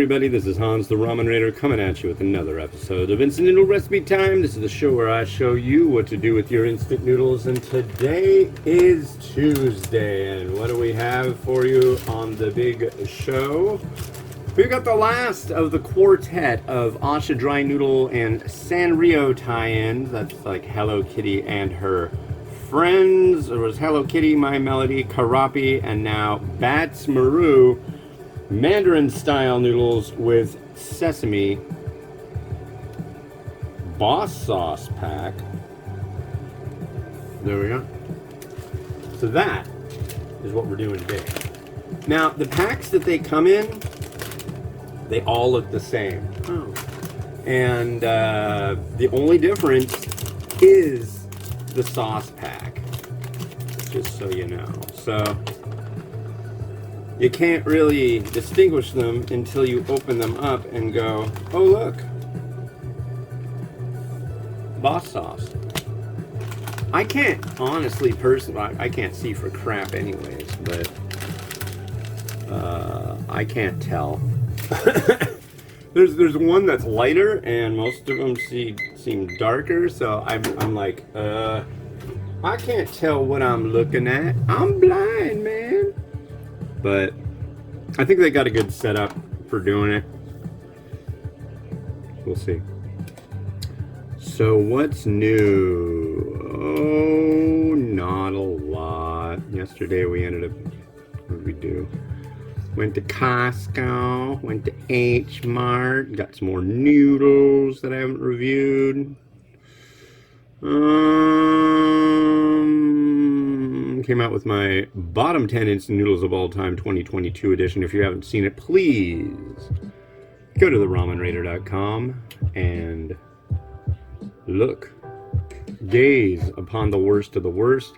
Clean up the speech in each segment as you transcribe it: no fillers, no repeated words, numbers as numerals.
everybody, this is Hans the Ramen Raider coming at you with another episode of Instant Noodle Recipe Time. This is the show where I show you what to do with your instant noodles, and today is Tuesday, and what do we have for you on the big show? We've got the last of the quartet of Asha Dry Noodle and Sanrio tie-ins. That's like Hello Kitty and her friends. There was Hello Kitty, My Melody, Karapi, and now Badtz Maru. Mandarin style noodles with sesame boss sauce pack. There we go. So that is what we're doing today. Now the packs that they come in, they all look the same. Oh. And the only difference is the sauce pack, just so you know. So you can't really distinguish them until you open them up and go, oh look, boss sauce. I can't honestly, personally, I can't see for crap anyways, but I can't tell. There's one that's lighter and most of them seem darker, so I'm like, I can't tell what I'm looking at. I'm blind, man. But I think they got a good setup for doing it. We'll see. So what's new? Oh, not a lot. Yesterday we ended up, what did we do? Went to Costco, went to H Mart, got some more noodles that I haven't reviewed. Came out with my bottom 10 instant noodles of all time 2022 edition. If you haven't seen it, please go to theramenraider.com and look, gaze upon the worst of the worst.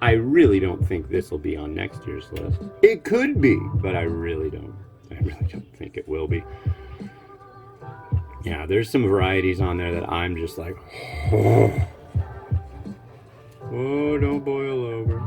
I really don't think this will be on next year's list. It could be, but I really don't think it will be. Yeah, there's some varieties on there that I'm just like, oh. Oh, don't boil over.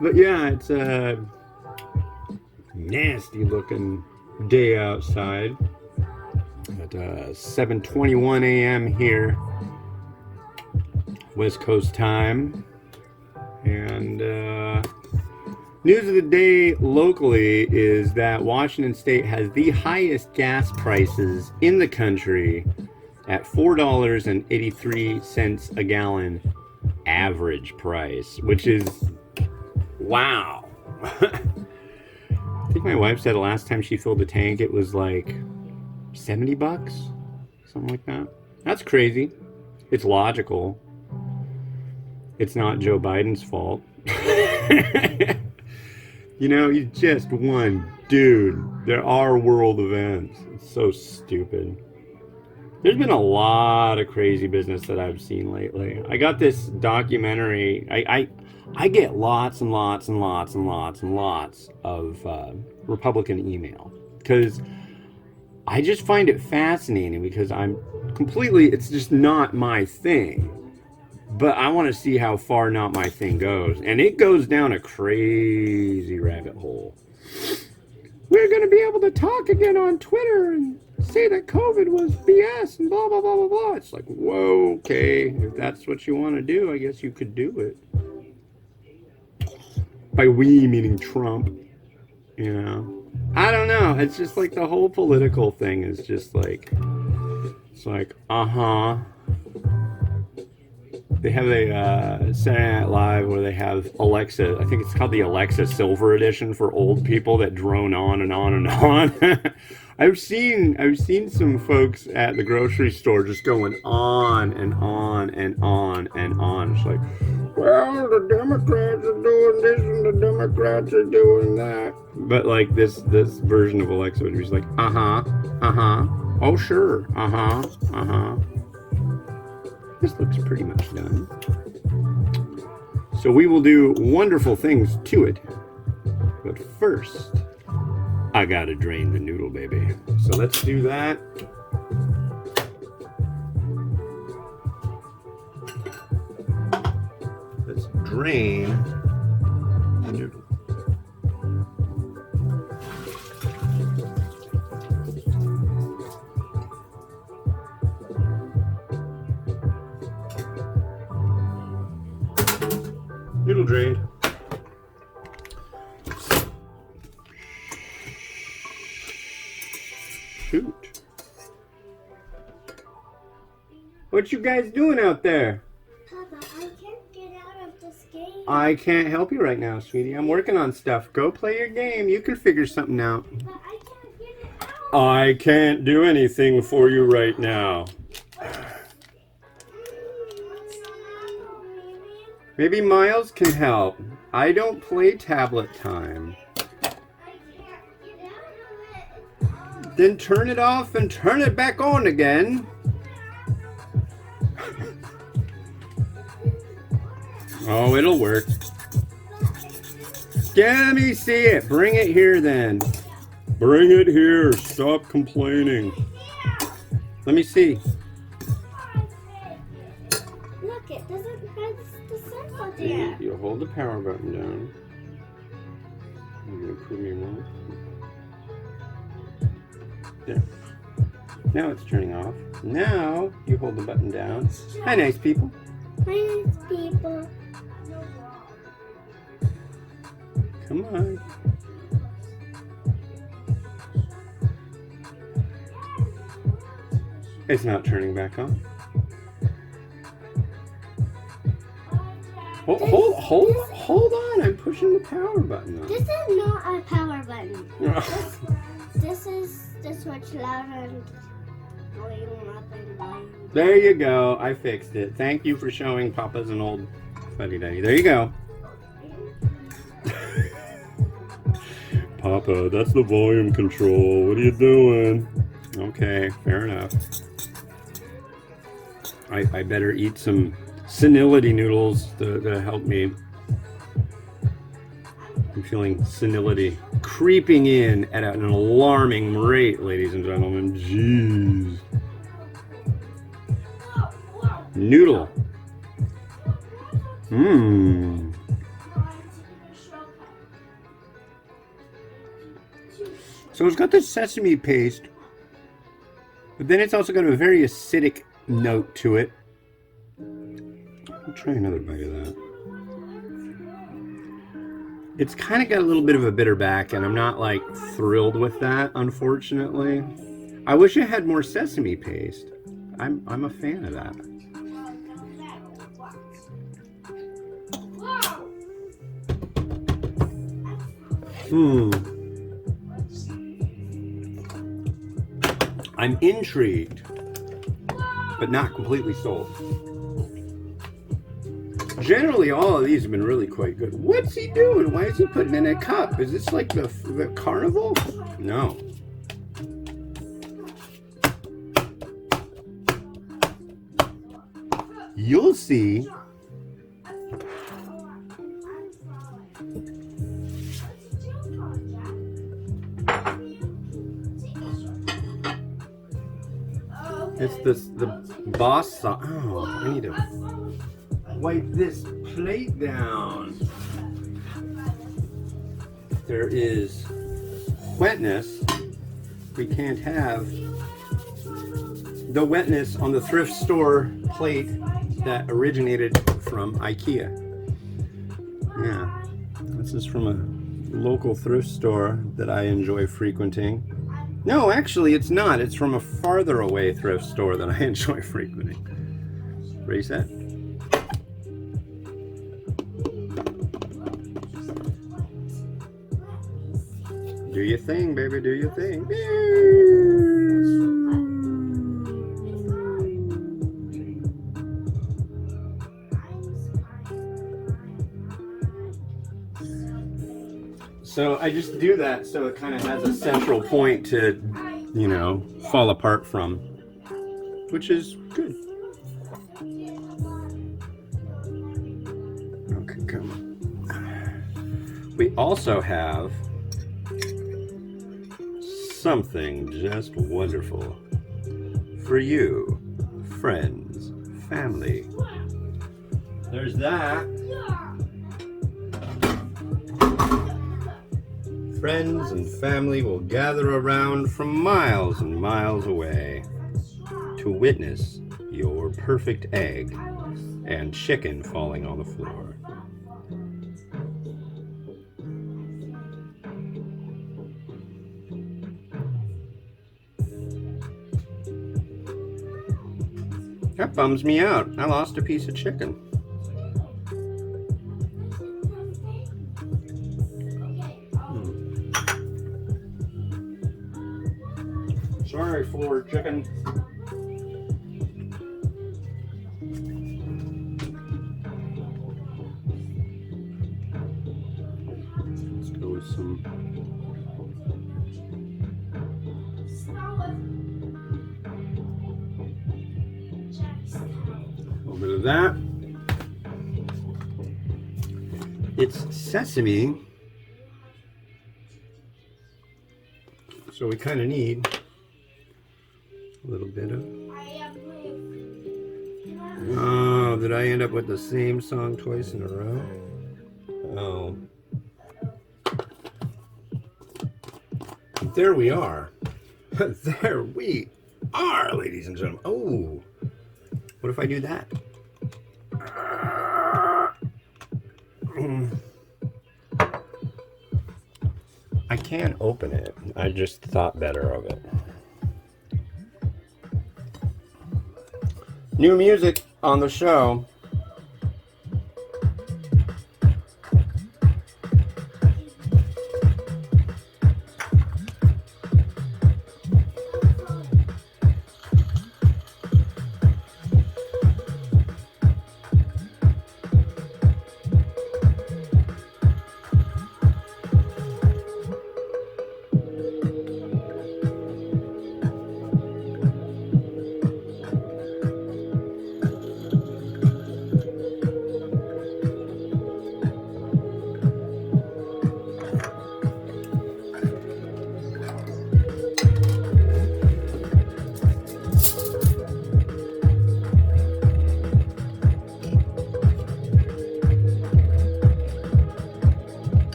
But yeah, it's a nasty looking day outside at 7:21 a.m. here, West Coast time. And news of the day locally is that Washington State has the highest gas prices in the country at $4.83 a gallon average price, which is, wow. I think my wife said the last time she filled the tank it was like 70 bucks, something like that. That's crazy. It's logical. It's not Joe Biden's fault. You know, he's just one dude. There are world events. It's so stupid. There's been a lot of crazy business that I've seen lately. I got this documentary. I get lots and lots and lots and lots and lots of Republican email because I just find it fascinating because it's just not my thing. But I want to see how far not my thing goes. And it goes down a crazy rabbit hole. We're going to be able to talk again on Twitter and say that COVID was BS and blah, blah, blah, blah, blah. It's like, whoa, okay. If that's what you want to do, I guess you could do it. By we, meaning Trump. You know? I don't know. It's just like the whole political thing is just like, it's like, They have a Saturday Night Live where they have Alexa. I think it's called the Alexa Silver Edition for old people that drone on and on and on. I've seen some folks at the grocery store just going on and on and on and on. It's like, well, the Democrats are doing this and the Democrats are doing that. But like this version of Alexa would be just like, oh sure, This looks pretty much done. So we will do wonderful things to it. But first, I gotta drain the noodle, baby. So let's do that. Let's drain the noodle. noodle drained. Shoot. What you guys doing out there? Papa, I can't get out of this game. I can't help you right now, sweetie. I'm working on stuff. Go play your game. You can figure something out. But I can't get it out. I can't do anything for you right now. Maybe Miles can help. I don't play tablet time. I can't get out of it. Then turn it off and turn it back on again. Oh, it'll work. Let me see it. Bring it here then. Bring it here. Stop complaining. Let me see. Look, it doesn't have the symbol See, there. you hold the power button down. I'm going to prove me wrong. There. Now it's turning off. Now you hold the button down. Hi, nice people. Hi, nice people. Come on. It's not turning back on. Hold on. I'm pushing the power button on. This is not a power button. This is the switch loud and going up and down. There you go. I fixed it. Thank you for showing Papa's an old fuddy-duddy. There you go. Papa, that's the volume control. What are you doing? Okay, fair enough. I better eat some senility noodles to help me. I'm feeling senility creeping in at an alarming rate, ladies and gentlemen. Jeez. Noodle. Mmm. So it's got the sesame paste, but then it's also got a very acidic note to it. I'll try another bite of that. It's kind of got a little bit of a bitter back, and I'm not like thrilled with that, unfortunately. I wish it had more sesame paste. I'm a fan of that. I'm intrigued, but not completely sold. Generally, all of these have been really quite good. What's he doing? Why is he putting in a cup? Is this like the carnival? No. You'll see. It's the boss sauce. Oh, I need to wipe this plate down. There is wetness. We can't have the wetness on the thrift store plate that originated from IKEA. Yeah, this is from a local thrift store that I enjoy frequenting. No, actually it's not. It's from a farther away thrift store that I enjoy frequenting. Reset. Do your thing, baby, do your thing. So I just do that so it kind of has a central point to, you know, fall apart from, which is good. Okay, come on. We also have something just wonderful for you, friends, family. There's that. Friends and family will gather around from miles and miles away to witness your perfect egg and chicken falling on the floor. That bums me out. I lost a piece of chicken. Sorry, floor chicken. Let's go with some. A little bit of that. It's sesame, so we kind of need a little bit of. Oh, did I end up with the same song twice in a row? Oh. There we are. There we are, ladies and gentlemen. Oh, what if I do that? I can open it. I just thought better of it. New music on the show.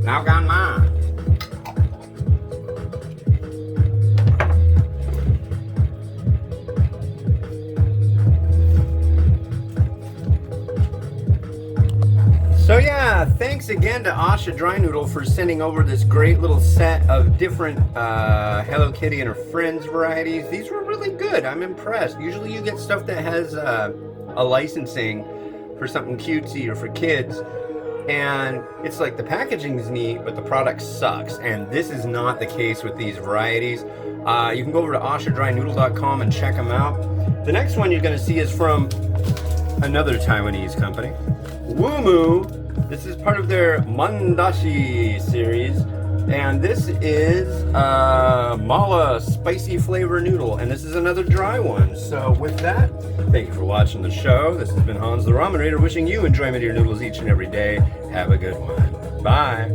Now gone mine. So yeah, thanks again to Asha Dry Noodle for sending over this great little set of different Hello Kitty and her friends varieties. These were really good. I'm impressed. Usually you get stuff that has a licensing for something cutesy or for kids, and it's like the packaging is neat, but the product sucks. And this is not the case with these varieties. You can go over to ashadrynoodle.com and check them out. The next one you're going to see is from another Taiwanese company, Wumu. This is part of their Mandashi series, and this is mala spicy flavor noodle, and this is another dry one. So with that, thank you for watching the show. This has been Hans the Ramen Raider, wishing you enjoyment of your noodles each and every day. Have a good one. Bye.